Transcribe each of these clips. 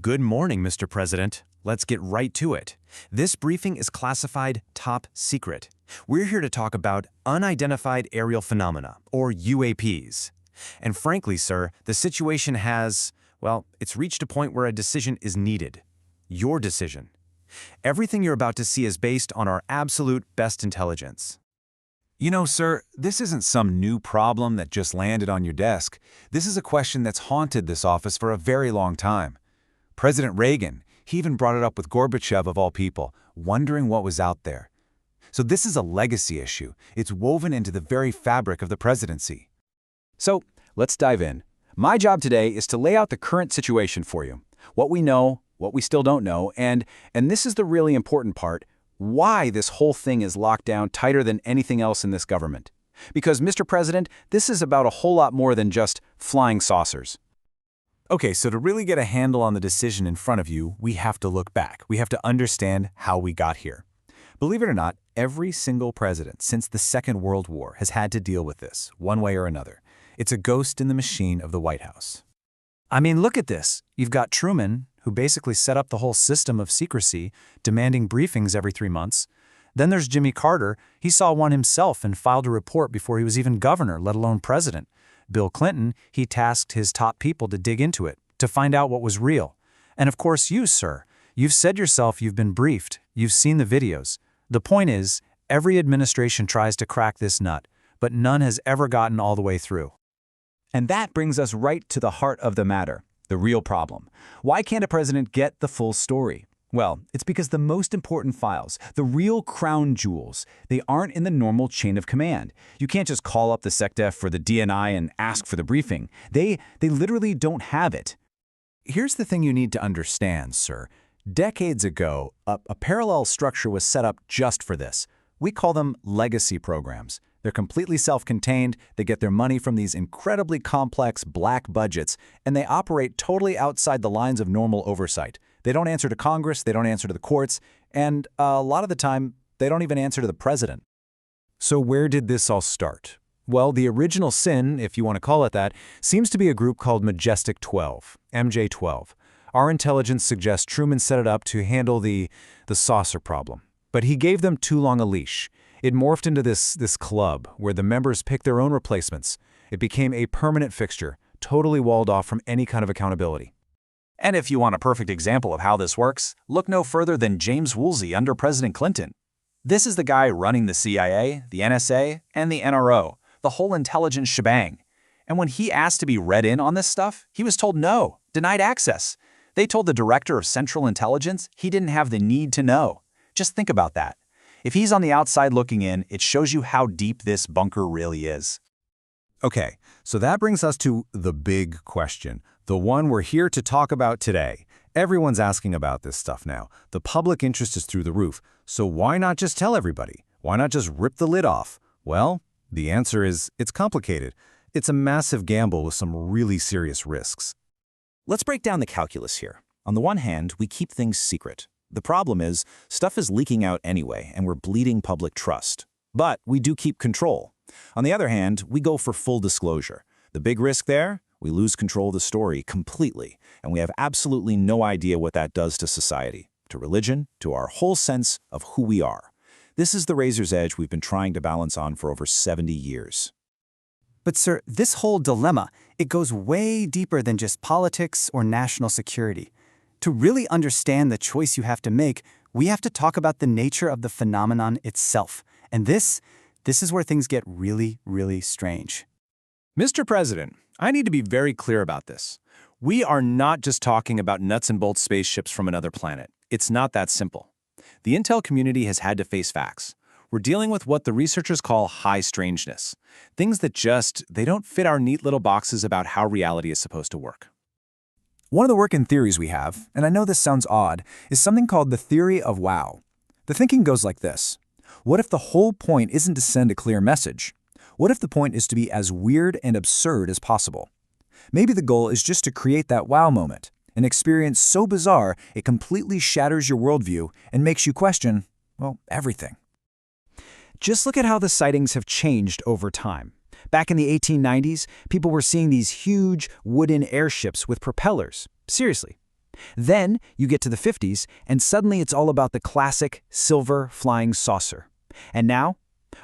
Good morning, Mr. President. Let's get right to it. This briefing is classified top secret. We're here to talk about unidentified aerial phenomena, or UAPs. And frankly, sir, the situation has, well, it's reached a point where a decision is needed. Your decision. Everything you're about to see is based on our absolute best intelligence. You know, sir, this isn't some new problem that just landed on your desk. This is a question that's haunted this office for a very long time. President Reagan, he even brought it up with Gorbachev of all people, wondering what was out there. So this is a legacy issue. It's woven into the very fabric of the presidency. So let's dive in. My job today is to lay out the current situation for you. What we know, what we still don't know, and this is the really important part, why this whole thing is locked down tighter than anything else in this government. Because, Mr. President, this is about a whole lot more than just flying saucers. Okay, so to really get a handle on the decision in front of you, we have to look back. We have to understand how we got here. Believe it or not, every single president since the Second World War has had to deal with this, one way or another. It's a ghost in the machine of the White House. I mean, look at this. You've got Truman, who basically set up the whole system of secrecy, demanding briefings every 3 months. Then there's Jimmy Carter. He saw one himself and filed a report before he was even governor, let alone president. Bill Clinton, he tasked his top people to dig into it, to find out what was real. And of course you, sir. You've said yourself you've been briefed. You've seen the videos. The point is, every administration tries to crack this nut, but none has ever gotten all the way through. And that brings us right to the heart of the matter, the real problem. Why can't a president get the full story? Well, it's because the most important files, the real crown jewels, they aren't in the normal chain of command. You can't just call up the SecDef for the DNI and ask for the briefing. They literally don't have it. Here's the thing you need to understand, sir. Decades ago, a parallel structure was set up just for this. We call them legacy programs. They're completely self-contained, they get their money from these incredibly complex black budgets, and they operate totally outside the lines of normal oversight. They don't answer to Congress, they don't answer to the courts, and a lot of the time, they don't even answer to the president. So where did this all start? Well, the original sin, if you want to call it that, seems to be a group called Majestic 12, MJ-12. Our intelligence suggests Truman set it up to handle the saucer problem. But he gave them too long a leash. It morphed into this club where the members pick their own replacements. It became a permanent fixture, totally walled off from any kind of accountability. And if you want a perfect example of how this works, look no further than James Woolsey under President Clinton. This is the guy running the CIA, the NSA, and the NRO, the whole intelligence shebang. And when he asked to be read in on this stuff, he was told no, denied access. They told the director of Central Intelligence he didn't have the need to know. Just think about that. If he's on the outside looking in, it shows you how deep this bunker really is. Okay, so that brings us to the big question, the one we're here to talk about today. Everyone's asking about this stuff now. The public interest is through the roof, so why not just tell everybody? Why not just rip the lid off? Well, the answer is it's complicated. It's a massive gamble with some really serious risks. Let's break down the calculus here. On the one hand, we keep things secret. The problem is, stuff is leaking out anyway, and we're bleeding public trust. But we do keep control. On the other hand, we go for full disclosure. The big risk there? We lose control of the story completely, and we have absolutely no idea what that does to society, to religion, to our whole sense of who we are. This is the razor's edge we've been trying to balance on for over 70 years. But sir, this whole dilemma, it goes way deeper than just politics or national security. To really understand the choice you have to make, we have to talk about the nature of the phenomenon itself. And this is where things get really, really strange. Mr. President, I need to be very clear about this. We are not just talking about nuts and bolts spaceships from another planet. It's not that simple. The intel community has had to face facts. We're dealing with what the researchers call high strangeness. Things that they don't fit our neat little boxes about how reality is supposed to work. One of the working theories we have, and I know this sounds odd, is something called the theory of wow. The thinking goes like this. What if the whole point isn't to send a clear message? What if the point is to be as weird and absurd as possible? Maybe the goal is just to create that wow moment, an experience so bizarre it completely shatters your worldview and makes you question, well, everything. Just look at how the sightings have changed over time. Back in the 1890s, people were seeing these huge wooden airships with propellers. Seriously. Then you get to the 50s, and suddenly it's all about the classic silver flying saucer. And now,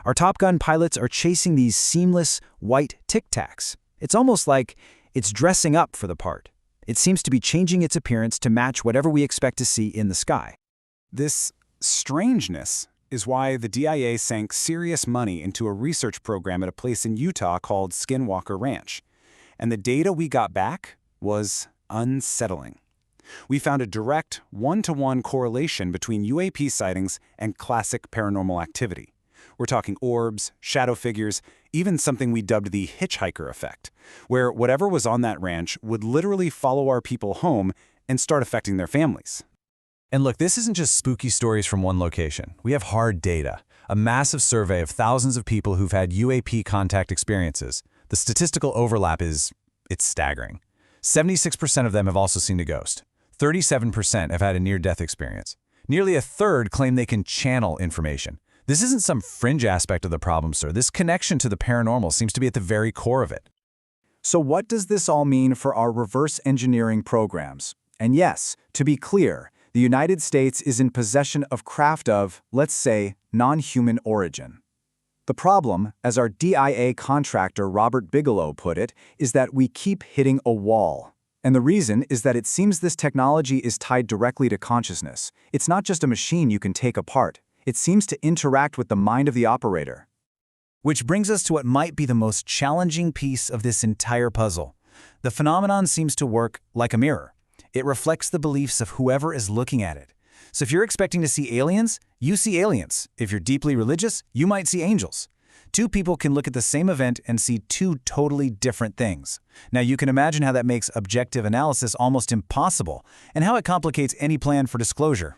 our Top Gun pilots are chasing these seamless white Tic Tacs. It's almost like it's dressing up for the part. It seems to be changing its appearance to match whatever we expect to see in the sky. This strangeness is why the DIA sank serious money into a research program at a place in Utah called Skinwalker Ranch. And the data we got back was unsettling. We found a direct one-to-one correlation between UAP sightings and classic paranormal activity. We're talking orbs, shadow figures, even something we dubbed the hitchhiker effect, where whatever was on that ranch would literally follow our people home and start affecting their families. And look, this isn't just spooky stories from one location. We have hard data, a massive survey of thousands of people who've had UAP contact experiences. The statistical overlap it's staggering. 76% of them have also seen a ghost. 37% have had a near-death experience. Nearly a third claim they can channel information. This isn't some fringe aspect of the problem, sir. This connection to the paranormal seems to be at the very core of it. So what does this all mean for our reverse engineering programs? And yes, to be clear, the United States is in possession of craft of, let's say, non-human origin. The problem, as our DIA contractor Robert Bigelow put it, is that we keep hitting a wall. And the reason is that it seems this technology is tied directly to consciousness. It's not just a machine you can take apart. It seems to interact with the mind of the operator. Which brings us to what might be the most challenging piece of this entire puzzle. The phenomenon seems to work like a mirror. It reflects the beliefs of whoever is looking at it. So if you're expecting to see aliens, you see aliens. If you're deeply religious, you might see angels. Two people can look at the same event and see two totally different things. Now you can imagine how that makes objective analysis almost impossible, and how it complicates any plan for disclosure.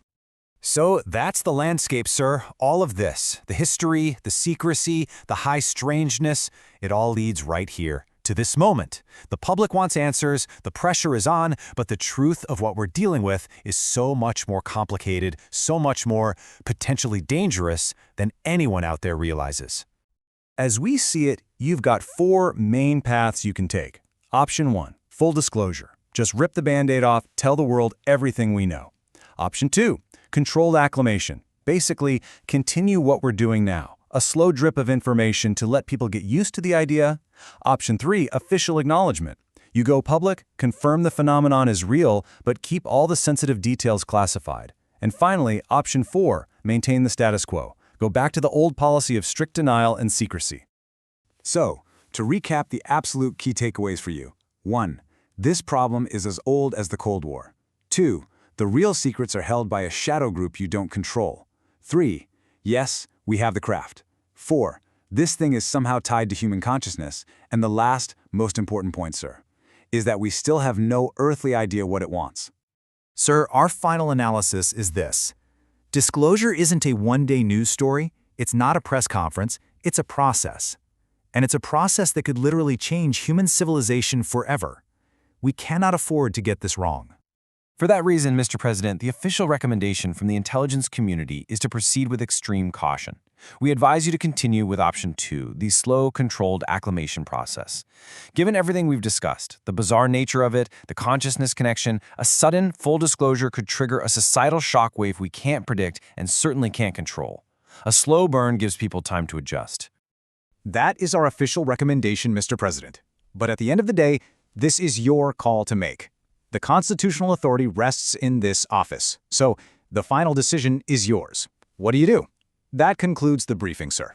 So that's the landscape, sir. All of this, the history, the secrecy, the high strangeness, it all leads right here, to this moment. The public wants answers, the pressure is on, but the truth of what we're dealing with is so much more complicated, so much more potentially dangerous than anyone out there realizes. As we see it, you've got 4 main paths you can take. Option 1, full disclosure. Just rip the Band-Aid off, tell the world everything we know. Option 2, controlled acclimation. Basically, continue what we're doing now. A slow drip of information to let people get used to the idea. Option 3, official acknowledgement. You go public, confirm the phenomenon is real, but keep all the sensitive details classified. And finally, option 4, maintain the status quo. Go back to the old policy of strict denial and secrecy. So, to recap the absolute key takeaways for you. 1. This problem is as old as the Cold War. 2. The real secrets are held by a shadow group you don't control. 3. Yes, we have the craft. 4. This thing is somehow tied to human consciousness. And the last, most important point, sir, is that we still have no earthly idea what it wants. Sir, our final analysis is this. Disclosure isn't a one-day news story, it's not a press conference, it's a process. And it's a process that could literally change human civilization forever. We cannot afford to get this wrong. For that reason, Mr. President, the official recommendation from the intelligence community is to proceed with extreme caution. We advise you to continue with option 2, the slow, controlled acclimation process. Given everything we've discussed, the bizarre nature of it, the consciousness connection, a sudden, full disclosure could trigger a societal shockwave we can't predict and certainly can't control. A slow burn gives people time to adjust. That is our official recommendation, Mr. President. But at the end of the day, this is your call to make. The constitutional authority rests in this office, so the final decision is yours. What do you do? That concludes the briefing, sir.